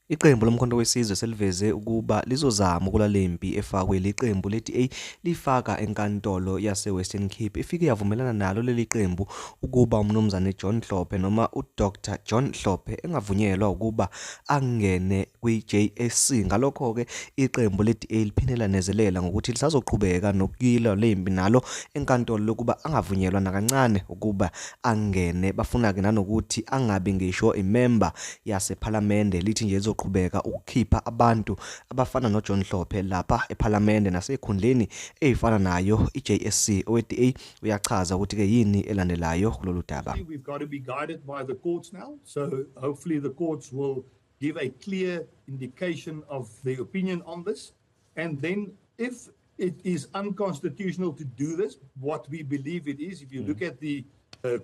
Iqembu lomkhonto wesizwe seliveze ukuba lizozama kulempi efakwe liqembu leDA lifaka enkantolo yase-Western Cape ifike yavumelana nalo leli qembu ukuba umnumzane John Hlophe noma uDr John Hlophe engavunyelwa ukuba angene kwi-JSC. Ngalokho-ke iqembu leDA liphinde lanezelela ngokuthi lisazoqhubeka nokuyilwa lempi nalo enkantolo lokuba angavunyelwa nakancane ukuba angene. Bafuna-ke nanokuthi angabi ngisho imember yasephalamende, lithi nje lizoqhubeka ukukhipha abantu abafana noJohn Hlophe lapha ephalamende nasekhundleni eyifana nayo iJSC. OweDA uyachaza ukuthi ke yini elandelayo kulolu daba. We've got to be guided by the courts now, so hopefully the courts will give a clear indication of their opinion on this, and then if it is unconstitutional to do this, what we believe it is, if you look at the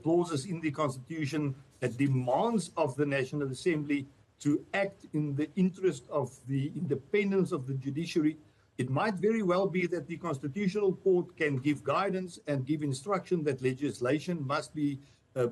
clauses in the Constitution that demands of the National Assembly to act in the interest of the independence of the judiciary, it might very well be that the Constitutional Court can give guidance and give instruction that legislation must be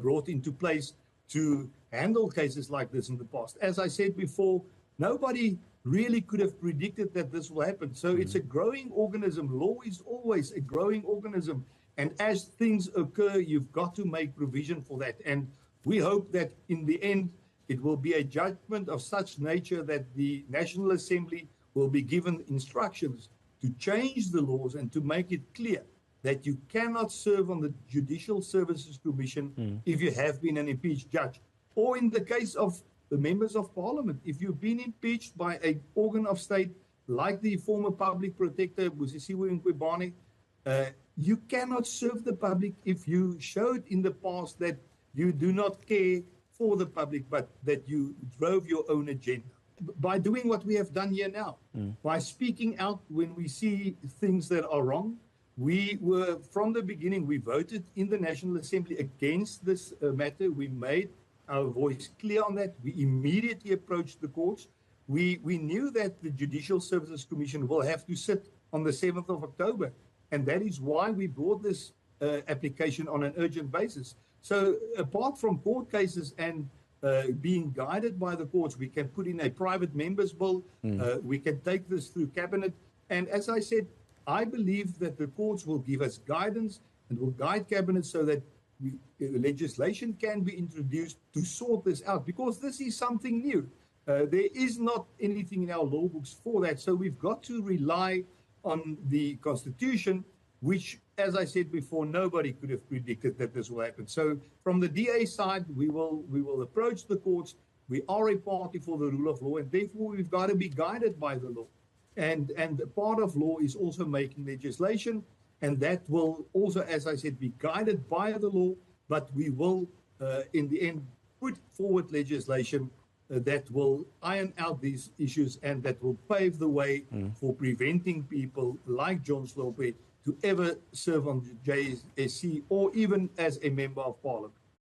brought into place to handle cases like this in the past. As I said before, nobody really could have predicted that this will happen. So it's a growing organism. Law is always a growing organism. And as things occur, you've got to make provision for that. And we hope that in the end, it will be a judgment of such nature that the National Assembly will be given instructions to change the laws and to make it clear that you cannot serve on the Judicial Services Commission if you have been an impeached judge. Or in the case of the members of parliament, if you've been impeached by an organ of state like the former public protector, Mxolisi Dlomo, you cannot serve the public if you showed in the past that you do not care for the public, but that you drove your own agenda. By doing what we have done here now, by speaking out when we see things that are wrong, we were, from the beginning, we voted in the National Assembly against this matter. We made our voice clear on that. We immediately approached the courts. We knew that the Judicial Services Commission will have to sit on the 7th of October, and that is why we brought this application on an urgent basis. So apart from court cases and being guided by the courts, we can put in a private members bill. We can take this through cabinet. And as I said, I believe that the courts will give us guidance and will guide cabinet so that legislation can be introduced to sort this out, because this is something new. There is not anything in our law books for that. So we've got to rely on the Constitution, which, as I said before, nobody could have predicted that this will happen. So from the DA side, we will approach the courts. We are a party for the rule of law, and therefore we've got to be guided by the law. And part of law is also making legislation, and that will also, as I said, be guided by the law, but we will, in the end, put forward legislation that will iron out these issues and that will pave the way for preventing people like John Hlophe to ever serve on JSC or even as a member of parliament.